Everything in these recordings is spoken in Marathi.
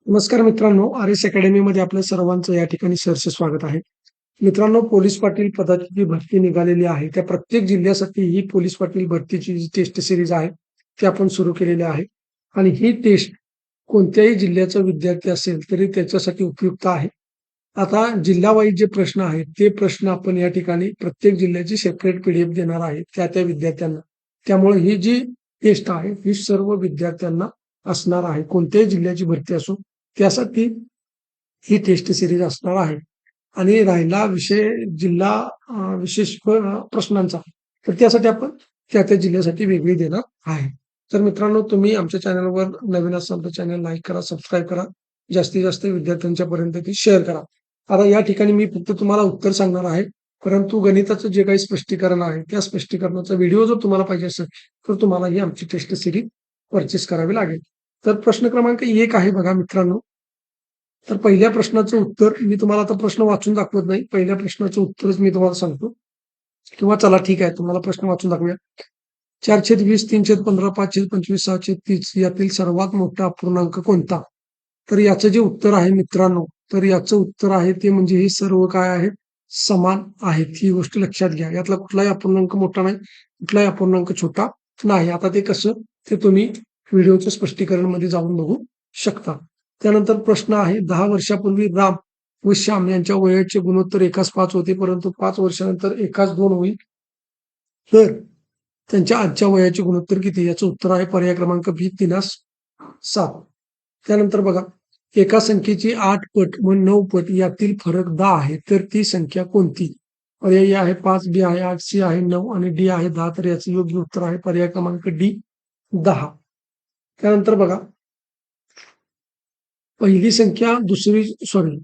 नमस्कार मित्रांनो, आर.एस. अकॅडमीमध्ये आपल्या सर्वांचं या ठिकाणी सहर्ष स्वागत आहे. मित्रांनो, पोलीस पाटील पदाची जी भरती निघालेली आहे, त्या प्रत्येक जिल्ह्यासाठी ही पोलीस पाटील भरतीची जी टेस्ट सीरीज आहे, ती आपण सुरू केलेली आहे. आणि ही टेस्ट कोणत्याही जिल्ह्याचा विद्यार्थी असेल तरी त्याच्यासाठी उपयुक्त आहे. आता जिल्हा जे प्रश्न आहेत, ते प्रश्न आपण या ठिकाणी प्रत्येक जिल्ह्याची सेपरेट पीडीएफ देणार आहे त्या विद्यार्थ्यांना. त्यामुळे ही जी टेस्ट आहे, ही सर्व विद्यार्थ्यांना असणार आहे. कोणत्याही जिल्ह्याची भरती असो, त्यासाठी ही टेस्ट सीरीज असणार आहे. आणि राहिला विषय जिल्हा विशेष प्रश्नांचा, तर त्यासाठी आपण त्या जिल्ह्यासाठी वेगळी देणार आहे. तर मित्रांनो, तुम्ही आमच्या चॅनलवर नवीन असाल तर चॅनल लाईक करा, सबस्क्राईब करा. जास्तीत जास्त विद्यार्थ्यांच्या पर्यंत ती शेअर करा. आता या ठिकाणी मी फक्त तुम्हाला उत्तर सांगणार आहे, परंतु गणिताचं जे काही स्पष्टीकरण आहे, त्या स्पष्टीकरणाचा व्हिडिओ जर तुम्हाला पाहिजे असेल, तर तुम्हाला ही आमची टेस्ट सीरीज परचेस करावी लागेल. तर प्रश्न क्रमांक 1 आहे बघा मित्रांनो. तर पहिल्या प्रश्नाचं उत्तर मी तुम्हाला आता प्रश्न वाचून दाखवत नाही. पहिल्या प्रश्नाचं उत्तरच मी तुम्हाला सांगतो. किंवा चला ठीक आहे, तुम्हाला प्रश्न वाचून दाखवूया. 4/20, 3/15, 5/25, 6/30 यातील सर्वात मोठा अपूर्णांक कोणता? तर याचं जे उत्तर आहे मित्रांनो, तर याचं उत्तर आहे ते म्हणजे हे सर्व काय आहेत? समान आहेत. ही गोष्ट लक्षात घ्या. यातला कुठलाही अपूर्णांक मोठा नाही, कुठलाही अपूर्णांक छोटा नाही. आता ते कसं, ते तुम्ही व्हिडिओच्या स्पष्टीकरणमध्ये जाऊन बघू शकता. त्यानंतर प्रश्न आहे, 10 वर्षापूर्वी राम व श्याम यांच्या वयाचे गुणोत्तर 1:5 होते, परंतु 5 वर्षानंतर 1:2 होईल. तर त्यांच्या आजच्या वयाचे गुणोत्तर किती? याचं उत्तर आहे पर्याय क्रमांक बी 3:7. त्यानंतर बघा, एका संख्येची 8 पट व 9 पट यातील फरक 10 आहे, तर ती संख्या कोणती? पर्याय आहे 5, बी आहे 8, सी आहे 9 आणि डी आहे 10. तर याचं योग्य उत्तर आहे पर्याय क्रमांक डी 10. त्यानंतर बघा, पहिली संख्या दुसरी सॉरी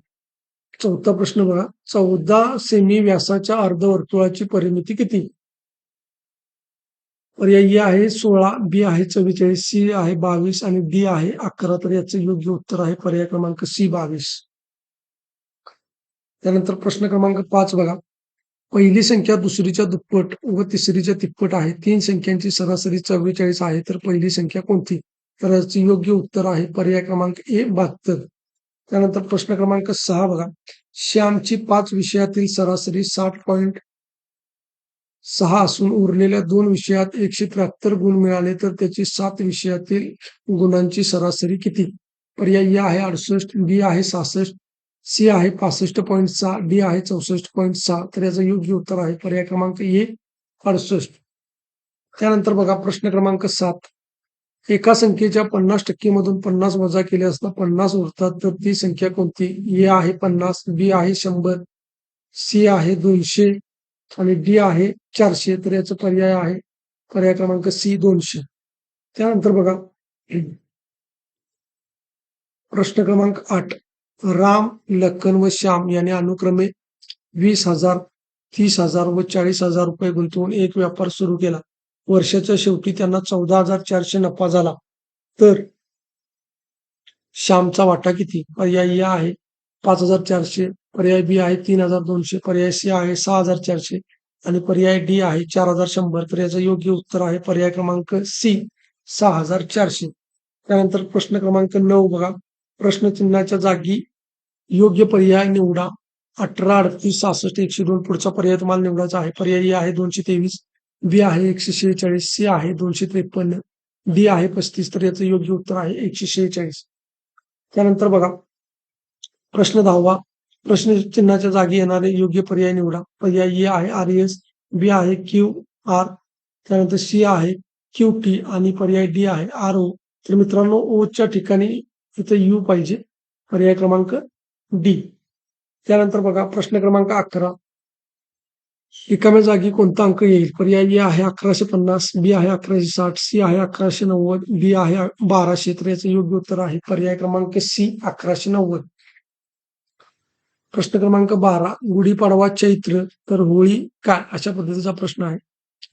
चौथा प्रश्न बघा, 14 सेमी व्यासाच्या अर्धवर्तुळाची परिमिती किती? पर्याय ए आहे 16, बी आहे 44, सी आहे 22 आणि डी आहे 11. तर याचं योग्य उत्तर आहे पर्याय क्रमांक सी 22. त्यानंतर प्रश्न क्रमांक 5 बघा, पहिली संख्या दुसरीच्या दुप्पट व तिसरीच्या तिप्पट आहे. 3 संख्यांची सरासरी 44 आहे, तर पहिली संख्या कोणती? तर याचं योग्य उत्तर आहे पर्याय क्रमांक ए 72. त्यानंतर प्रश्न क्रमांक 6 बघा, श्यामची 5 विषयातील सरासरी 60.6 असून उरलेल्या 2 विषयात 173 गुण मिळाले, तर त्याची 7 विषयातील गुणांची सरासरी किती? पर्याय ए आहे 68, बी आहे 66, सी आहे 65.6, डी आहे 64.6. तर याचं योग्य उत्तर आहे पर्याय क्रमांक ए 68. त्यानंतर बघा प्रश्न क्रमांक 7, एका संख्येच्या 50% मधून 50 वजा केले असता 50 उरतात, तर ती संख्या कोणती? ए आहे 50, बी आहे 100, सी आहे 200 आणि डी आहे 400. तर याचा पर्याय आहे पर्याय क्रमांक सी 200. त्यानंतर बघा, प्रश्न क्रमांक 8, राम, लखन व श्याम याने अनुक्रमे 20,000, 30,000 व 40,000 रुपये गुंतवून एक व्यापार सुरू केला. वर्षाच्या शेवटी त्यांना 14,400 नफा झाला, तर श्यामचा वाटा किती? पर्याय ए आहे 5,400, पर्याय बी आहे 3,200, पर्याय सी आहे 6,400 आणि पर्याय डी आहे 4,100. तर याचं योग्य उत्तर आहे पर्याय क्रमांक सी 6,400. त्यानंतर प्रश्न क्रमांक 9 बघा, प्रश्नचिन्हाच्या जागी योग्य पर्याय निवडा. 18, 38, 66, 102 पुढचा पर्याय तुम्हाला निवडायचा आहे. पर्याय ए आहे 223, बी आहे 146, सी आहे 253, डी आहे 35. तर याचं योग्य उत्तर आहे 146. त्यानंतर बघा, प्रश्न 10वा, प्रश्न चिन्हाच्या जागी येणारे योग्य पर्याय निवडा. पर्याय ए आहे RS, बी आहे QR, त्यानंतर सी आहे QT आणि पर्याय डी आहे RO. तर मित्रांनो, ओच्या ठिकाणी इथे यू पाहिजे, पर्याय क्रमांक डी. त्यानंतर बघा प्रश्न क्रमांक 11, रिकाम्या जागी कोणता अंक येईल? पर्याय ए आहे 1150, बी आहे 1160, सी आहे 1190, डी आहे 1200. तर याचं योग्य उत्तर आहे पर्याय क्रमांक सी 1190. प्रश्न क्रमांक 12, गुढीपाडवा चैत्र तर होळी काय? अशा पद्धतीचा प्रश्न आहे.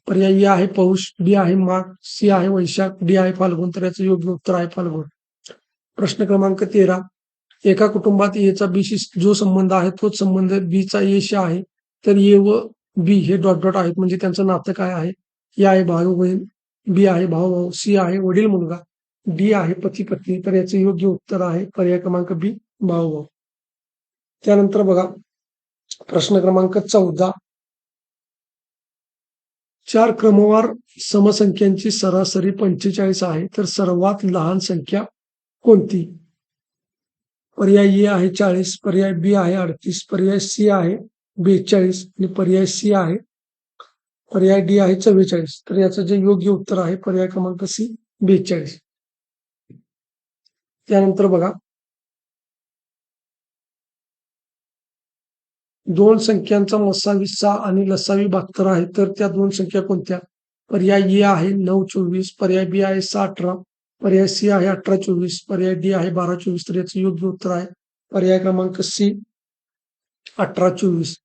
पर्याय ए आहे पौष, बी आहे माघ, सी आहे वैशाख, डी आहे फाल्गुन. तर याचं योग्य उत्तर आहे फाल्गुन. प्रश्न क्रमांक 13, एका कुटुंबात एचा बीशी जो संबंध आहे तोच संबंध बीचा एशी आहे, तर ए व बी हे डॉट डॉट आहेत, म्हणजे त्यांचं नातं काय आहे? ए आहे भाऊ बहीण, बी आहे भाऊ भाऊ, सी आहे वडील मुलगा डी आहे पती पत्नी, तर याचं योग्य उत्तर आहे पर्याय क्रमांक बी भाऊ. त्यानंतर बघा प्रश्न क्रमांक 14. 4 क्रमवार समसंख्यांची सरासरी 45 आहे, तर सर्वात लहान संख्या कोणती? पर्याय ए आहे 40, पर्याय बी आहे 38, पर्याय सी आहे 42 आणि पर्याय सी आहे पर्याय डी आहे 44. तर याचं जे योग्य उत्तर आहे पर्याय क्रमांक सी 42. त्यानंतर बघा 2 संख्यांचा मस्सा 20 आणि लसावी 72 आहे, तर त्या 2 संख्या कोणत्या? पर्याय ए आहे 9-24, पर्याय बी आहे 6-18, पर्याय सी आहे 18-24, पर्याय डी आहे 12-24. तर याचं योग्य उत्तर आहे पर्याय क्रमांक सी 18-24.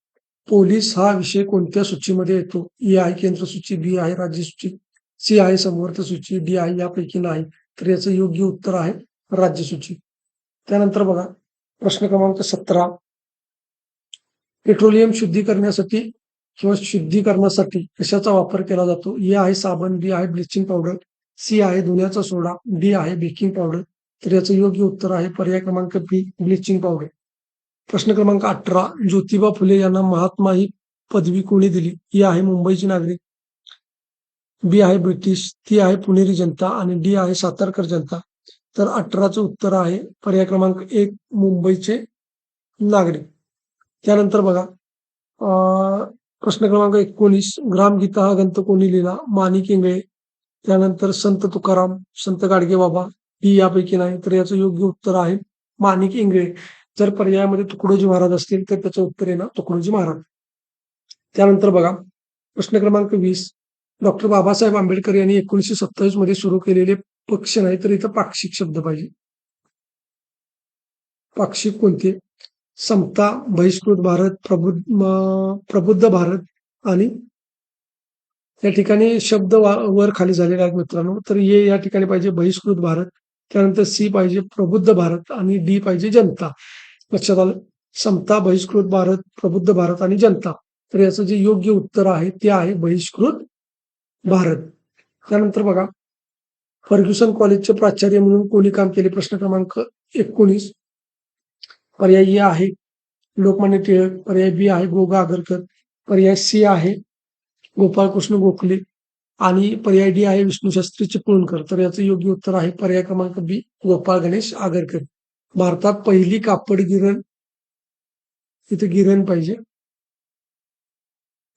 पोलीस हा विषय कोणत्या सूचीमध्ये येतो? ए आहे केंद्र सूची, बी आहे राज्य सूची, सी आहे समवर्त सूची, डी आहे यापैकी नाही. तर याचं योग्य उत्तर आहे राज्य सूची. त्यानंतर बघा प्रश्न क्रमांक 17. पेट्रोलियम शुद्धीकरणासाठी किंवा शुद्धीकरणासाठी कशाचा वापर केला जातो? ए आहे साबण, बी आहे ब्लिचिंग पावडर, सी आहे धुण्याचा सोडा, डी आहे बेकिंग पावडर. तर याचं योग्य उत्तर आहे पर्याय क्रमांक बी ब्लिचिंग पावडर. प्रश्न क्रमांक 18. ज्योतिबा फुले यांना महात्मा ही पदवी कोणी दिली? ए आहे मुंबईची नागरिक, बी आहे ब्रिटिश, ती आहे पुणेरी जनता आणि डी आहे सातारकर जनता. तर 18चं उत्तर आहे पर्याय क्रमांक 1 मुंबईचे नागरिक. त्यानंतर बघा प्रश्न क्रमांक 19. ग्रामगीता हा ग्रंथ कोणी लिहिला? माणिक इंगळे, त्यानंतर संत तुकाराम, संत गाडगेबाबा, ही यापैकी नाही. तर याचं योग्य उत्तर आहे माणिक इंगळे. जर पर्यायामध्ये तुकडोजी महाराज असतील तर त्याचं उत्तर आहे ना तुकडोजी महाराज. त्यानंतर बघा प्रश्न क्रमांक 20. डॉक्टर बाबासाहेब आंबेडकर यांनी 1927 मध्ये सुरू केलेले पक्ष नाही, तर इथं पाक्षिक शब्द पाहिजे. पाक्षिक कोणते? समता, बहिष्कृत भारत, प्रबुद्ध भारत आणि या ठिकाणी शब्द वर खाली झालेले आहेत मित्रांनो. तर ए या ठिकाणी पाहिजे बहिष्कृत भारत, त्यानंतर सी पाहिजे प्रबुद्ध भारत आणि डी पाहिजे जनता. लक्षात आलं? समता, बहिष्कृत भारत, प्रबुद्ध भारत आणि जनता. तर याचं जे योग्य उत्तर आहे ते आहे बहिष्कृत भारत. त्यानंतर बघा फर्ग्युसन कॉलेजचे प्राचार्य म्हणून कोणी काम केले? प्रश्न क्रमांक 19. पर्याय ए आहे लोकमान्य टिळक, पर्याय बी आहे गोगा आगरकर, पर्याय सी आहे गोपाळकृष्ण गोखले आणि पर्याय डी आहे विष्णूशास्त्री चिपळूणकर. तर याचं योग्य उत्तर आहे पर्याय क्रमांक बी गोपाळ गणेश आगरकर. भारतात पहिली कापड गिरण, इथे गिरण पाहिजे,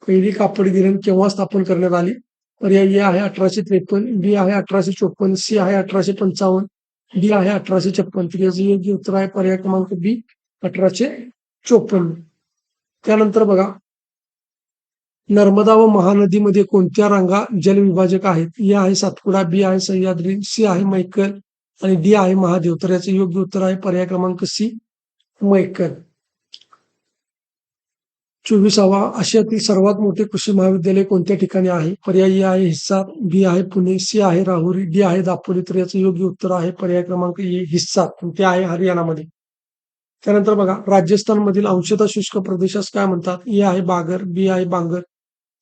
पहिली कापड गिरण केव्हा स्थापन करण्यात आली? पर्याय ए आहे 1853, बी आहे 1854, सी आहे 1855, डी आहे 1856. तर याचं योग्य उत्तर आहे पर्याय क्रमांक बी 1854. त्यानंतर बघा नर्मदा व महानदीमध्ये कोणत्या रांगा जलविभाजक आहेत? ए आहे सातपुडा, बी आहे सह्याद्री, सी आहे मैकल आणि डी आहे महादेव. तर याचं योग्य उत्तर आहे पर्याय क्रमांक सी मैकल. 24. आशियातील सर्वात मोठे कृषी महाविद्यालय कोणत्या ठिकाणी आहे? पर्याय ए आहे हिस्सार, बी आहे पुणे, सी आहे राहुरी, डी आहे दापोली. तर याचं योग्य उत्तर आहे पर्याय क्रमांक ए हिस्सार, ते आहे हरियाणामध्ये. त्यानंतर बघा राजस्थानमधील अंशतः शुष्क प्रदेशास काय म्हणतात? ए आहे बागर, बी आहे बांगर,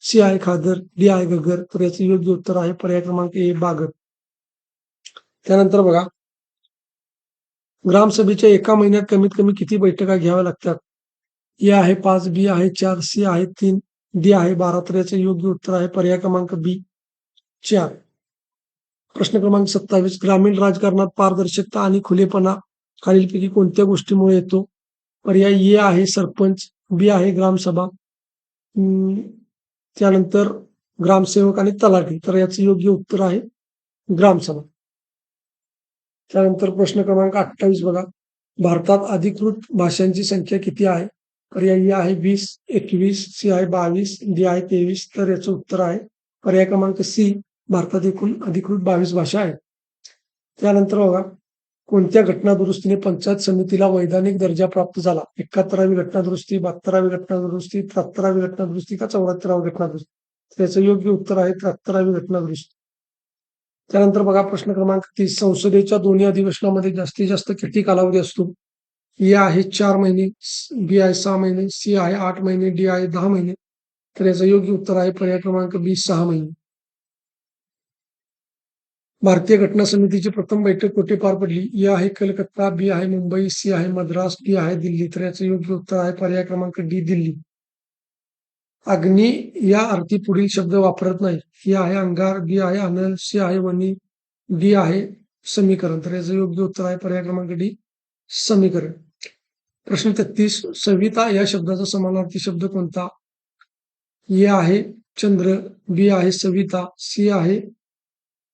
सी आहे खागर, डी आहे घगर. तर याचं योग्य उत्तर आहे पर्याय क्रमांक ए बागर. त्यानंतर बघा ग्रामसभेच्या एका महिन्यात कमीत कमी किती बैठका घ्याव्या लागतात? ए आहे 5, बी आहे 4, सी आहे 3, डी आहे 12. तर याचं योग्य उत्तर आहे पर्याय क्रमांक बी 4. प्रश्न क्रमांक 27. ग्रामीण राजकारणात पारदर्शकता आणि खुलेपणा खालीलपैकी कोणत्या गोष्टीमुळे येतो? पर्याय ए आहे सरपंच, बी आहे ग्रामसभा, त्यानंतर ग्रामसेवक आणि तलाठी. तर याचं योग्य उत्तर आहे ग्रामसभा. त्यानंतर प्रश्न क्रमांक 28 बघा भारतात अधिकृत भाषांची संख्या किती आहे? पर्याय ए आहे 20, 21, सी आहे 22, डी आहे 23. तर याचं उत्तर आहे पर्याय क्रमांक सी भारतात एकूण अधिकृत 22 भाषा आहेत. त्यानंतर बघा कोणत्या घटनादुरुस्तीने पंचायत समितीला वैधानिक दर्जा प्राप्त झाला? 71वी घटनादुरुस्ती, 72वी घटनादुरुस्ती, 73वी घटनादुरुस्ती का 74वी घटनादुरुस्ती? त्याचं योग्य उत्तर आहे 73वी घटनादुरुस्ती. त्यानंतर बघा प्रश्न क्रमांक 30. संसदेच्या दोन्ही अधिवेशनामध्ये जास्तीत जास्त किती कालावधी असतो? ए आहे 4 महिने, बी आहे 6 महिने, सी आहे 8 महिने, डी आहे 10 महिने. तर याचं योग्य उत्तर आहे पर्याय क्रमांक बी 6 महिने. भारतीय घटना समितीची प्रथम बैठक कुठे पार पडली? ए आहे कलकत्ता, बी आहे मुंबई, सी आहे मद्रास, डी आहे दिल्ली. तर याचं योग्य उत्तर आहे पर्याय क्रमांक डी, दिल्ली. अग्नी या अर्थी पुढील शब्द वापरत नाही. ए आहे अंगार, बी आहे अनल, सी आहे वनी, डी आहे समीकरण. तर याचं योग्य उत्तर आहे पर्याय क्रमांक डी, समीकरण. प्रश्न 33, सविता या शब्दाचा समानार्थी शब्द कोणता? ए आहे चंद्र, बी आहे सविता, सी आहे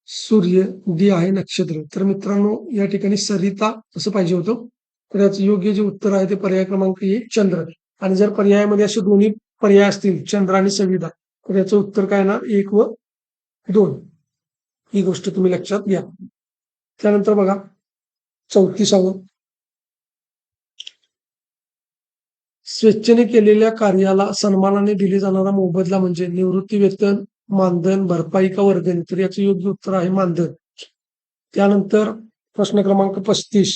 सूर्य, डी आहे नक्षत्र. तर मित्रांनो या ठिकाणी सरिता असं पाहिजे होतं. तर याचं योग्य जे उत्तर आहे ते पर्याय क्रमांक ए, चंद्र. आणि जर पर्यायामध्ये असे दोन्ही पर्याय असतील चंद्र आणि सविता, तर याचं उत्तर काय येणार? 1 व 2. ही गोष्ट तुम्ही लक्षात घ्या. त्यानंतर बघा 34. स्वेच्छेने केलेल्या कार्याला सन्मानाने दिले जाणारा मोबदला म्हणजे निवृत्ती वेतन, मानधन, भरपाई का वर्गणी. तर याचं योग्य उत्तर आहे मानधन. त्यानंतर प्रश्न क्रमांक 35,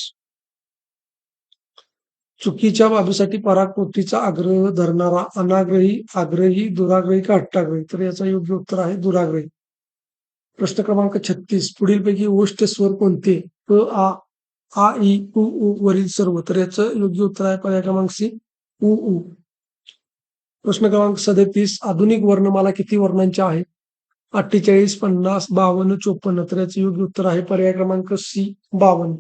चुकीच्या बाबीसाठी पराकोटीचा आग्रह धरणारा अनाग्रही, आग्रही, दुराग्रही का हट्टाग्रही. तर याचं योग्य उत्तर आहे दुराग्रही. प्रश्न क्रमांक 36, पुढीलपैकी ओष्ठ स्वर कोणते? क, आ, ई, उ वरील सर्व. तर याचं योग्य उत्तर आहे पर्याय क्रमांक सी, उ. प्रश्न क्रमांक 37, आधुनिक वर्णमाला किती वर्णांच्या आहेत? 48, 50, 52, 54. तर याचं योग्य उत्तर आहे पर्याय क्रमांक सी, 52.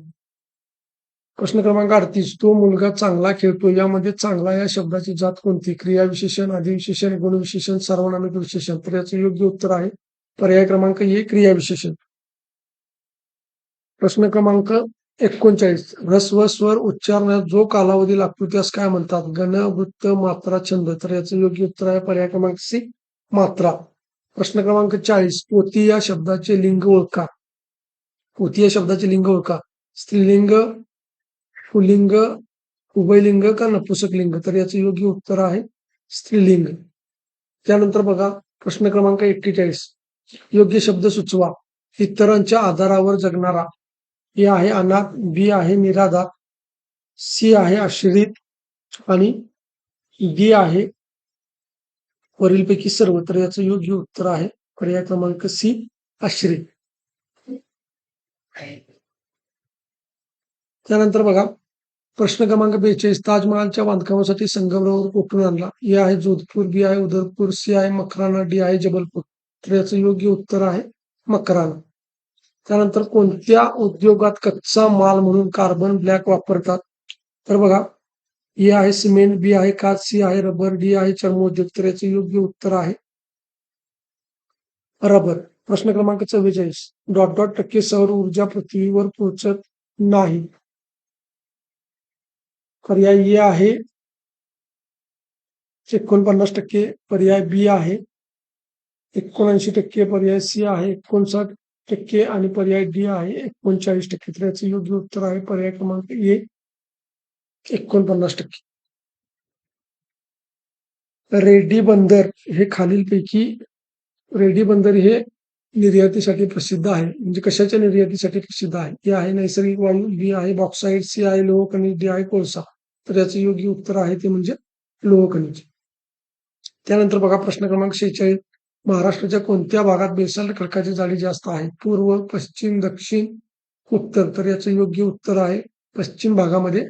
प्रश्न क्रमांक 38, तो मुलगा चांगला खेळतो यामध्ये चांगला या शब्दाची जात कोणती? क्रियाविशेषण, अधिविशेषण, गुणविशेषण, सार्वनामिक विशेषण. तर याचं योग्य उत्तर आहे पर्याय क्रमांक ए, क्रियाविशेषण. प्रश्न क्रमांक 39, ह्रस्व स्वर उच्चारण्यास जो कालावधी लागतो त्यास काय म्हणतात? गण, वृत्त, मात्रा, छंद. तर याचं योग्य उत्तर आहे पर्याय क्रमांक सी, मात्रा. प्रश्न क्रमांक 40, पोती या शब्दाचे लिंग ओळखा. पोती या शब्दाचे लिंग ओळखा. स्त्रीलिंग, पुल्लिंग, उभयलिंग का नपुंसकलिंग. तर याचं योग्य उत्तर आहे स्त्रीलिंग. त्यानंतर बघा प्रश्न क्रमांक 41, योग्य शब्द सुचवा. इतरांच्या आधारावर जगणारा. ए आहे अनाथ, बी आहे निराधार, सी आहे आश्रित आणि डी आहे वरीलपैकी सर्व. तर याचं योग्य उत्तर आहे पर्याय क्रमांक सी, आश्रित. त्यानंतर बघा प्रश्न क्रमांक 42, ताजमहालच्या बांधकामासाठी संगमरवर कुठून आणला? ए आहे जोधपूर, बी आहे उदयपूर, सी आहे मकराना, डी आहे जबलपूर. तर याचं योग्य उत्तर आहे मकराना. त्यानंतर कोणत्या उद्योगात कच्चा माल म्हणून कार्बन ब्लॅक वापरतात? तर बघा ए आहे सिमेंट, बी आहे काच, सी आहे रबर, डी आहे चर्मोद्योग. तर याचं योग्य उत्तर आहे रबर. प्रश्न क्रमांक 44, टक्के सौर ऊर्जा पृथ्वीवर पोहोचत नाही. पर्याय ए आहे 49%, पर्याय बी आहे 79%, पर्याय सी आहे 59% आणि पर्याय डी आहे 39%. तर याचं योग्य उत्तर आहे पर्याय क्रमांक ए, 49%. रेड्डी बंदर हे खालीलपैकी रेड्डी बंदर हे निर्यातीसाठी प्रसिद्ध आहे. म्हणजे कशाच्या निर्यातीसाठी प्रसिद्ध आहे? ए आहे नैसर्गिक वायू, बी आहे बॉक्साईट, सी आहे लोह खनिज, डी आहे कोळसा. तर याचं योग्य उत्तर आहे ते म्हणजे लोह खनिज. त्यानंतर बघा प्रश्न क्रमांक 46, महाराष्ट्राच्या कोणत्या भागात बेसाल्ट खडकाची जाडी जास्त आहे? पूर्व, पश्चिम, दक्षिण, उत्तर. तर याचं योग्य उत्तर आहे पश्चिम भागामध्ये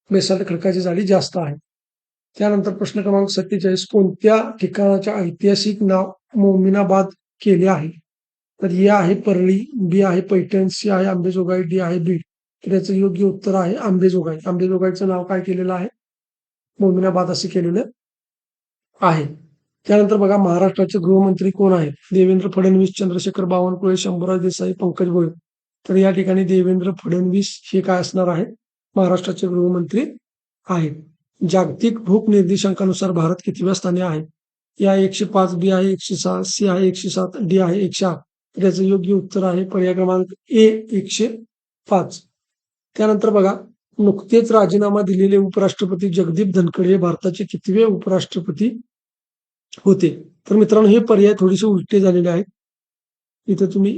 बेसाल्ट खडकाची जाडी जास्त आहे. त्यानंतर प्रश्न क्रमांक 47, कोणत्या ठिकाणाचे ऐतिहासिक नाव मोमिनाबाद केले आहे? तर ए आहे परळी, बी आहे पैठण, सी आहे आंबेजोगाई, डी आहे बीड. तर याचं योग्य उत्तर आहे आंबेजोगाई. आंबेजोगाईचं नाव काय केलेलं आहे? मोमिनाबाद असे केलेलं आहे. त्यानंतर बघा महाराष्ट्राचे गृहमंत्री कोण आहेत? देवेंद्र फडणवीस, चंद्रशेखर बावनकुळे, शंभूराज देसाई, पंकज भोयर. तर या ठिकाणी देवेंद्र फडणवीस हे काय असणार आहेत? महाराष्ट्राचे गृहमंत्री आहेत. जागतिक भूक निर्देशांकानुसार भारत कितव्या स्थानी आहे? ए आहे 105, बी आहे 106, सी आहे 107, डी आहे 108. तर याचं योग्य उत्तर आहे पर्याय क्रमांक ए, 105. त्यानंतर बघा नुकतेच राजीनामा दिलेले उपराष्ट्रपती जगदीप धनखड हे भारताचे कितवे उपराष्ट्रपती होते? तर मित्रांनो हे पर्याय थोडेसे उलटे झालेले आहेत. इथं तुम्ही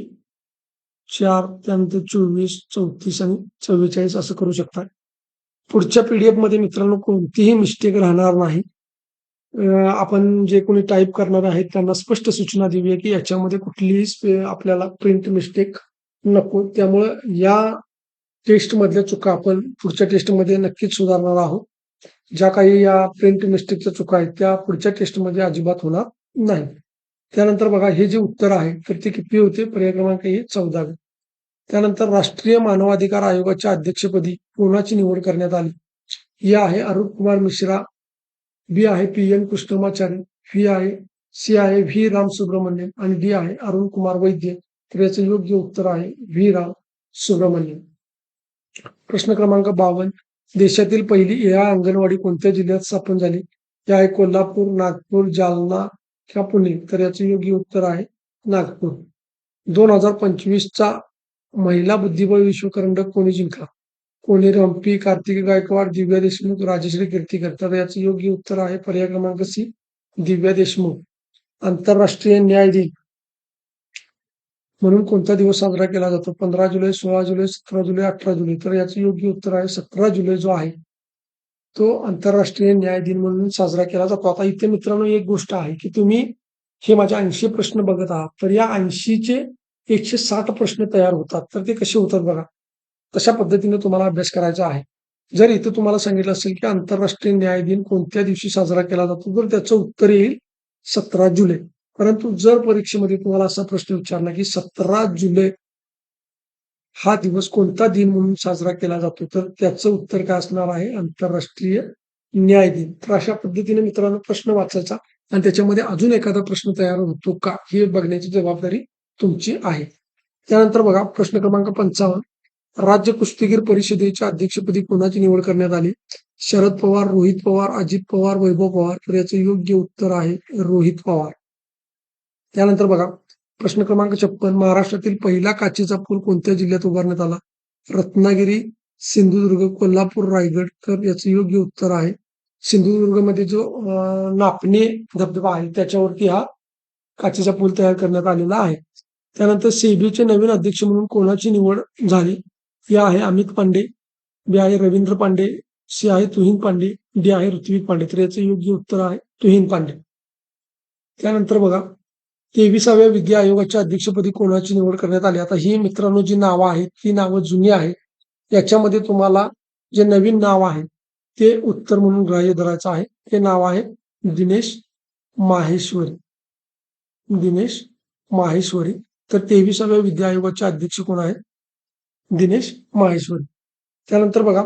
4, त्यानंतर 24, 34 आणि 44 असं करू शकता. पुढच्या पीडीएफ मध्ये मित्रांनो कोणतीही मिस्टेक राहणार नाही. आपण जे कोणी टाईप करणार आहेत त्यांना स्पष्ट सूचना देऊया की याच्यामध्ये कुठलीही आपल्याला प्रिंट मिस्टेक नको. त्यामुळं या टेस्टमधल्या चुका आपण पुढच्या टेस्टमध्ये नक्कीच सुधारणार आहोत. ज्या काही या प्रिंट मिस्टेकच्या चुका आहेत, त्या पुढच्या टेस्टमध्ये अजिबात होणार नाही. त्यानंतर बघा हे जे उत्तर आहे, तर ते किती होते? पर्याय क्रमांक हे 14वे. त्यानंतर राष्ट्रीय मानवाधिकार आयोगाच्या अध्यक्षपदी कोणाची निवड करण्यात आली? ए आहे अरुण कुमार मिश्रा, बी आहे पी.एन. कृष्णमाचारी, सी आहे व्ही. राम सुब्रमण्यम आणि डी आहे अरुण कुमार वैद्य. तर याचं योग्य उत्तर आहे व्ही. राम सुब्रमण्यम. प्रश्न क्रमांक 52. देशातील पहिली ए अंगणवाडी कोणत्या जिल्ह्यात स्थापन झाली? हे आहे कोल्हापूर, नागपूर, जालना किंवा पुणे. तर याचं योग्य उत्तर आहे नागपूर. 2025चा महिला बुद्धिबळ विश्वकरंडक कोणी जिंकला? कोणी रंपी, कार्तिकी गायकवाड, दिव्या देशमुख, राजश्री कीर्तीकर. तर याचं योग्य उत्तर आहे पर्याय क्रमांक सी, दिव्या देशमुख. आंतरराष्ट्रीय न्याय दिन म्हणून कोणता दिवस साजरा केला जातो? 15 जुलै, 16 जुलै, 17 जुलै, 18 जुलै. तर याचं योग्य उत्तर आहे 17 जुलै जो आहे तो आंतरराष्ट्रीय न्याय दिन म्हणून साजरा केला जातो. आता इथे मित्रांनो एक गोष्ट आहे की तुम्ही हे माझे 80 प्रश्न बघत आहात, तर या 80चे 160 प्रश्न तयार होतात. तर ते कसे होतात बघा, तशा पद्धतीने तुम्हाला अभ्यास करायचा आहे. जर इथं तुम्हाला सांगितलं असेल की आंतरराष्ट्रीय न्याय दिन कोणत्या दिवशी साजरा केला जातो, तर त्याचं उत्तर येईल 17 जुलै. परंतु जर परीक्षेमध्ये तुम्हाला असा प्रश्न विचारला की 17 जुलै हा दिवस कोणता दिन म्हणून साजरा केला जातो, तर त्याचं उत्तर काय असणार आहे? आंतरराष्ट्रीय न्याय दिन. तर अशा पद्धतीने मित्रांनो प्रश्न वाचायचा आणि त्याच्यामध्ये अजून एखादा प्रश्न तयार होतो का हे बघण्याची जबाबदारी तुमची आहे. त्यानंतर बघा प्रश्न क्रमांक 55. राज्य कुस्तीगीर परिषदेच्या अध्यक्षपदी कोणाची निवड करण्यात आली? शरद पवार, रोहित पवार, अजित पवार, वैभव पवार. तर याचं योग्य उत्तर आहे रोहित पवार. त्यानंतर बघा प्रश्न क्रमांक 56. महाराष्ट्रातील पहिला काचेचा पूल कोणत्या जिल्ह्यात उभारण्यात आला? रत्नागिरी, सिंधुदुर्ग, कोल्हापूर, रायगड. तर याचं योग्य उत्तर आहे सिंधुदुर्गमध्ये जो नापणे धबधबा आहे त्याच्यावरती हा काचेचा पूल तयार करण्यात आलेला आहे. त्यानंतर सेबीचे नवीन अध्यक्ष म्हणून कोणाची निवड झाली? हे आहे अमित पांडे, बी आहे रवींद्र पांडे, सी आहे तुहिन पांडे, डी आहे ऋत्विक पांडे. तर याचं योग्य उत्तर आहे तुहिन पांडे. त्यानंतर बघा 23व्या विद्या आयोगाच्या अध्यक्षपदी कोणाची निवड करण्यात आली? आता ही मित्रांनो जी नावं आहेत ती नावं जुनी आहेत. याच्यामध्ये तुम्हाला जे नवीन नाव आहे ते उत्तर म्हणून ग्राह्य धरायचं आहे. ते नाव आहे दिनेश माहेश्वरी. दिनेश माहेश्वरी. तर 23व्या विद्या आयोगाचे अध्यक्ष कोण आहेत? दिनेश माहेश्वरी. त्यानंतर बघा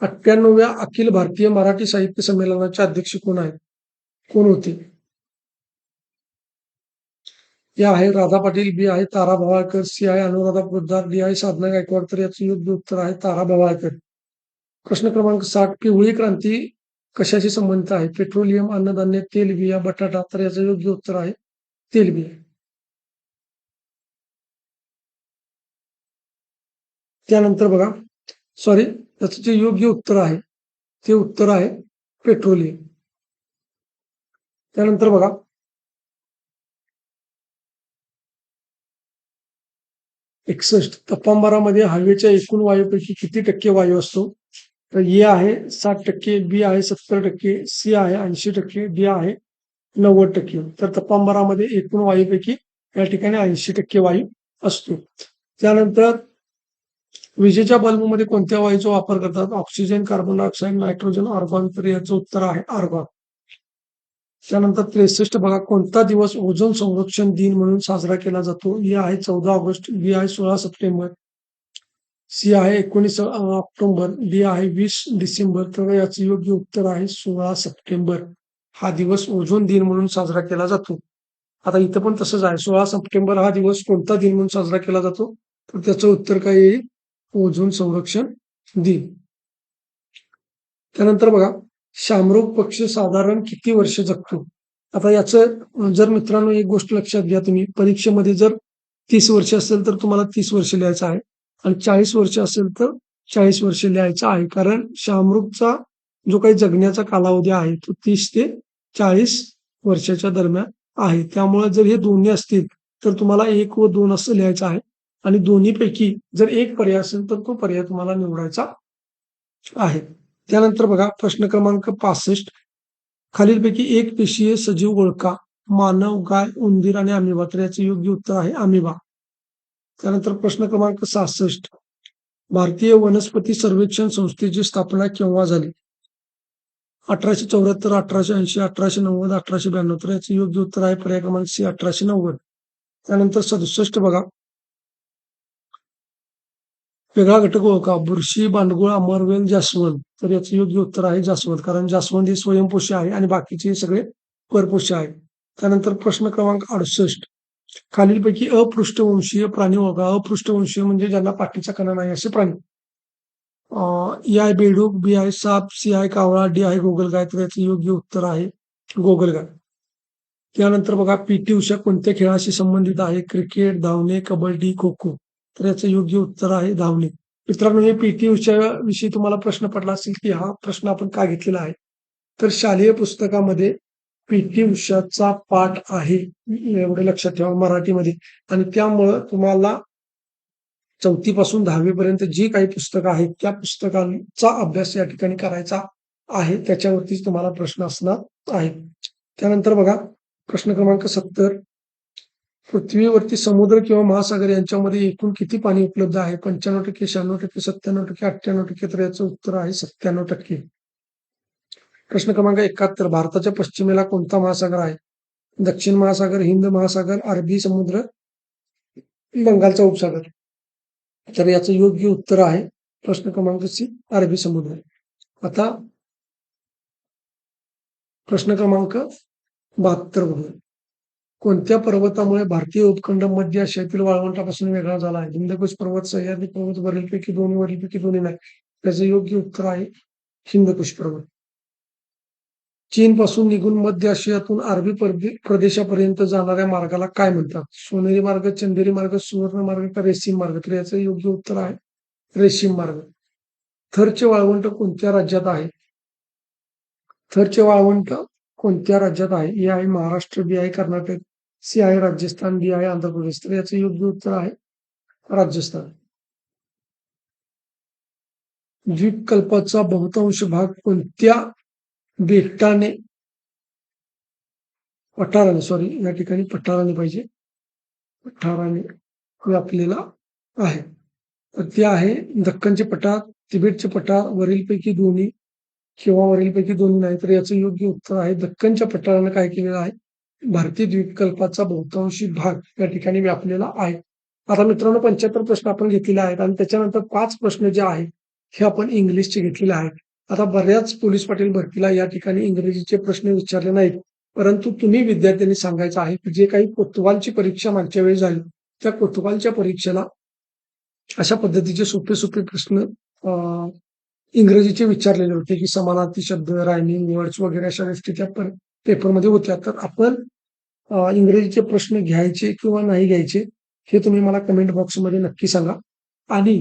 98व्या अखिल भारतीय मराठी साहित्य संमेलनाचे अध्यक्ष कोण आहेत? कोण होते? ए आहे राधा पाटील, बी आहे तारा भवाळकर, सी आहे अनुराधा पोद्दार, डी आहे साधना गायकवाड. तर याचं योग्य उत्तर आहे तारा भवाळकर. प्रश्न क्रमांक 60. पिवळी क्रांती कशाशी संबंधित आहे? पेट्रोलियम, अन्नधान्य, तेलबिया, बटाटा. तर याचं योग्य उत्तर आहे तेलबिया. त्यानंतर बघा याचं जे योग्य उत्तर आहे ते उत्तर आहे पेट्रोलियम. त्यानंतर बघा 61. तापांबारामध्ये हवेच्या एकूण वायूपैकी किती टक्के वायू असतो? तर ए आहे 60%, बी आहे 70%, सी आहे 80%, डी आहे 90%. तर तापांबारामध्ये एकूण वायूपैकी या ठिकाणी 80% वायू असतो. त्यानंतर विजेच्या बल्बमध्ये कोणत्या वायूचा वापर करतात? Oxygen, carbon dioxide, nitrogen, argon. तर याचं उत्तर आहे आर्गॉन. त्यानंतर 63. बघा कोणता दिवस ओझोन संरक्षण दिन म्हणून साजरा केला जातो? ए आहे 14 ऑगस्ट, बी आहे 16 सप्टेंबर, सी आहे 19 ऑक्टोबर, डी आहे 20 डिसेंबर. तर याचं योग्य उत्तर आहे 16 सप्टेंबर. हा दिवस ओझोन दिन म्हणून साजरा केला जातो. आता इथं पण तसंच आहे. 16 सप्टेंबर हा दिवस कोणता दिन म्हणून साजरा केला जातो? तर त्याचं उत्तर काय येईल? ओझोन संरक्षण दिन. त्यानंतर बघा शामरोग पक्ष साधारण किती वर्ष जगतो? आता याचं जर मित्रांनो एक गोष्ट लक्षात घ्या तुम्ही, परीक्षेमध्ये जर 30 वर्ष असेल तर तुम्हाला 30 वर्ष लिहायचं आहे आणि 40 वर्ष असेल तर 40 वर्ष लिहायचं आहे. कारण शामरुगचा जो काही जगण्याचा कालावधी आहे तो 30 ते 40 वर्षाच्या दरम्यान आहे. त्यामुळे जर हे दोन्ही असतील तर तुम्हाला 1 व 2 असं लिहायचं आहे आणि दोन्हीपैकी जर एक पर्याय असेल तर तो पर्याय तुम्हाला निवडायचा आहे. त्यानंतर बघा प्रश्न क्रमांक 65. खालीलपैकी एक पेशीय सजीव ओळखा. मानव, गाय, उंदीर आणि अमिबा. तर याचे योग्य उत्तर आहे अमिबा. त्यानंतर प्रश्न क्रमांक 66. भारतीय वनस्पती सर्वेक्षण संस्थेची स्थापना केव्हा झाली? 1874, 1880, 1890, 1892. तर याचं योग्य उत्तर आहे पर्याय क्रमांक सी 1890. त्यानंतर 67 बघा. वेगळा घटक ओळखा. बुरशी, बांडगुळ, अमरवेल, जास्वंद. तर याचं योग्य उत्तर आहे जास्वंद, कारण जास्वंद हे स्वयंपोषी आहे आणि बाकीचे सगळे परपोषी आहे. त्यानंतर प्रश्न क्रमांक 68. खालीलपैकी अपृष्ठवंशीय प्राणी ओळखा. अपृष्ठवंशीय म्हणजे ज्यांना पाठीचा कणा नाही असे प्राणी. ए आहे बेडूक, बी आहे साप, सी आहे कावळा, डी आहे गोगलगाय. तर याचं योग्य उत्तर आहे गोगलगाय. त्यानंतर बघा, पी.टी. उषा कोणत्या खेळाशी संबंधित आहे? क्रिकेट, धावणे, कबड्डी, खो खो. तर याचं योग्य उत्तर आहे धावणे. मित्रांनो, हे पी.टी. उषा विषयी तुम्हाला प्रश्न पडला असेल की हा प्रश्न आपण का घेतलेला आहे, तर शालेय पुस्तकामध्ये पी.टी. उषाचा पाठ आहे, एवढं लक्षात ठेवा, मराठीमध्ये. आणि त्यामुळं तुम्हाला 4थी पासून 10वी पर्यंत जी काही पुस्तकं आहेत त्या पुस्तकांचा अभ्यास या ठिकाणी करायचा आहे. त्याच्यावरतीच तुम्हाला प्रश्न असणार आहे. त्यानंतर बघा, प्रश्न क्रमांक 70. पृथ्वीवरती समुद्र किंवा महासागर यांच्यामध्ये एकूण किती पाणी उपलब्ध आहे? 95%, 96%, 97%, 98%. तर याचं उत्तर आहे 97%. प्रश्न क्रमांक 71. भारताच्या पश्चिमेला कोणता महासागर आहे? दक्षिण महासागर, हिंद महासागर, अरबी समुद्र, बंगालचा उपसागर. तर याचं योग्य उत्तर आहे प्रश्न क्रमांक सी अरबी समुद्र. आता प्रश्न क्रमांक 72 बघूया. कोणत्या पर्वतामुळे भारतीय उपखंड मध्य आशियातील वाळवंटापासून वेगळा झाला आहे? हिंदकुश पर्वत, सह्याद्री पर्वत, वरीलपैकी दोन्ही, वरीलपैकी दोन्ही नाही. त्याचं योग्य उत्तर आहे हिंदकुश पर्वत. चीन पासून निघून मध्य आशियातून अरबी प्रदेशापर्यंत जाणाऱ्या मार्गाला काय म्हणतात? सोनेरी मार्ग, चंदेरी मार्ग, सुवर्ण मार्ग का रेशीम मार्ग? तर याचं योग्य उत्तर आहे रेशीम मार्ग. थरचे वाळवंट कोणत्या राज्यात आहे? थरचे वाळवंट कोणत्या राज्यात आहे? ए आहे महाराष्ट्र, बी आहे कर्नाटक, सी आहे राजस्थान, डी आहे आंध्र प्रदेश. तर याचं योग्य उत्तर आहे राजस्थान. द्वीपकल्पाचा बहुतांश भाग कोणत्या बेटाने या ठिकाणी पठाराने पाहिजे, पठाराने व्यापलेला आहे? तर ते आहे दख्खनचे पठार, तिबेटचे पठार, वरीलपैकी दोन्ही किंवा वरीलपैकी दोन्ही नाही. तर याचं योग्य उत्तर आहे दख्खनच्या पठारानं काय केलेलं आहे? भारतीय द्वीपकल्पाचा बहुतांशी भाग या ठिकाणी व्यापलेला आहे. आता मित्रांनो, 75 प्रश्न आपण घेतलेले आहेत आणि त्याच्यानंतर 5 प्रश्न जे आहेत हे आपण इंग्लिशचे घेतलेले आहेत. आता बऱ्याच पोलीस पाटील भरतीला या ठिकाणी इंग्रजीचे प्रश्न विचारले नाहीत, परंतु तुम्ही विद्यार्थ्यांनी सांगायचं आहे की जे काही कोतवालची परीक्षा मागच्या वेळी झाली, त्या कोतवालच्या परीक्षेला अशा पद्धतीचे सोपे सोपे प्रश्न इंग्रजीचे विचारलेले होते की समानार्थी शब्द, रायमिंग वर्ड्स वगैरे अशा गोष्टी त्या पेपरमध्ये होत्या. तर आपण इंग्रजीचे प्रश्न घ्यायचे किंवा नाही घ्यायचे हे तुम्ही मला कमेंट बॉक्समध्ये नक्की सांगा. आणि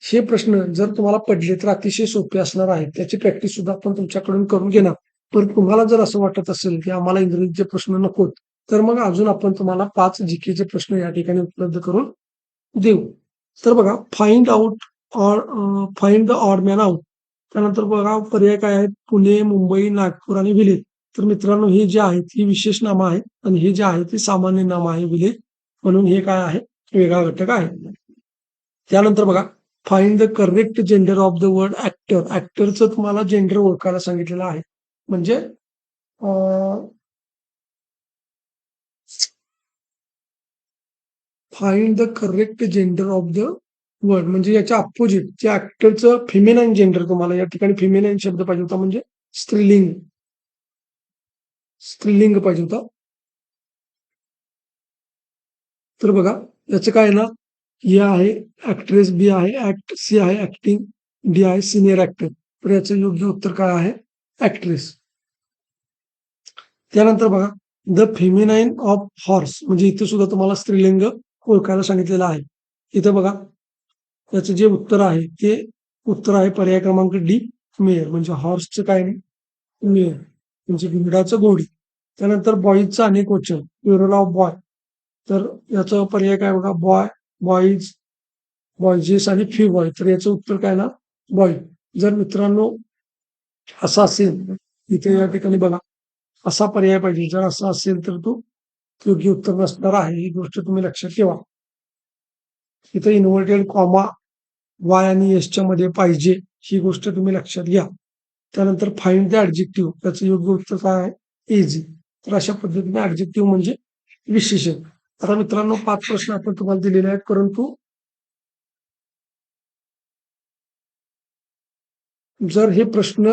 हे प्रश्न जर तुम्हाला पडले तर अतिशय सोपे असणार आहेत. त्याची प्रॅक्टिस सुद्धा आपण तुमच्याकडून करून घेणार. पण तुम्हाला जर असं वाटत असेल की आम्हाला इंग्रजीचे प्रश्न नकोत, तर मग अजून आपण तुम्हाला 5 जीकेचे प्रश्न या ठिकाणी उपलब्ध करून देऊ. तर बघा, find the odd man out. त्यानंतर बघा पर्याय काय आहेत? पुणे, मुंबई, नागपूर आणि विलेज. तर मित्रांनो, हे जे आहेत ही विशेष नामं आहेत आणि हे जे आहे ते सामान्य नाम आहे विलेज, म्हणून हे काय आहे? वेगळा घटक आहे. त्यानंतर बघा, find the correct gender of the word actor. ऍक्टरचं तुम्हाला जेंडर ओळखायला सांगितलेलं आहे. म्हणजे find the correct gender of the word म्हणजे याच्या अपोजिट जे ऍक्टरचं फेमिनाईन जेंडर, तुम्हाला या ठिकाणी फेमिनाईन शब्द पाहिजे होता, म्हणजे स्त्रीलिंग स्त्रीलिंग पाहिजे होता. तर बघा, याचं काय आहे ना, ए आहे ऍक्ट्रेस, बी आहे ऍक्ट, सी आहे ऍक्टिंग, डी आहे सिनियर ऍक्टर. तर याचं योग्य उत्तर काय आहे? ऍक्ट्रेस. त्यानंतर बघा, द फेमिनाईन ऑफ हॉर्स म्हणजे इथे सुद्धा तुम्हाला स्त्रीलिंग ओळखायला सांगितलेलं आहे. इथं बघा, याचं जे उत्तर आहे ते उत्तर आहे पर्याय क्रमांक डी, मेयर. म्हणजे हॉर्सचं काय नाही, मेयर म्हणजे घोडाचं घोडी. त्यानंतर बॉईजचं अनेक वचन, प्युरल ऑफ बॉय. तर याचा पर्याय काय बघा, बॉय, बॉईज, बॉयजेस आणि फ्यू बॉय. तर याचं उत्तर काय ना, बॉय. जर मित्रांनो असं असेल, इथे या ठिकाणी बघा असा पर्याय पाहिजे. जर असं असेल तर तो योग्य उत्तर नसणार आहे, ही गोष्ट तुम्ही लक्षात ठेवा. इथं इन्व्हर्टेड कॉमा वाय आणि एसच्या मध्ये पाहिजे, ही गोष्ट तुम्ही लक्षात घ्या. त्यानंतर फाइंड द ऍडजेक्टिव्ह, त्याचं योग्य उत्तर काय आहे? इझी. तर अशा पद्धतीने ऍडजेक्टिव्ह म्हणजे विशेषण. आता मित्रांनो 5 प्रश्न आपण तुम्हाला दिलेले आहेत, परंतु जर हे प्रश्न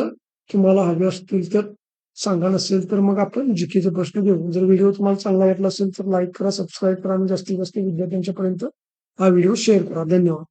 तुम्हाला हवे असतील तर सांगा, नसेल तर मग आपण जीकेचे प्रश्न घेऊ. जर व्हिडिओ तुम्हाला चांगला वाटला असेल तर लाईक करा, सबस्क्राईब करा आणि जास्तीत जास्त विद्यार्थ्यांच्यापर्यंत हा व्हिडिओ शेअर करा. धन्यवाद.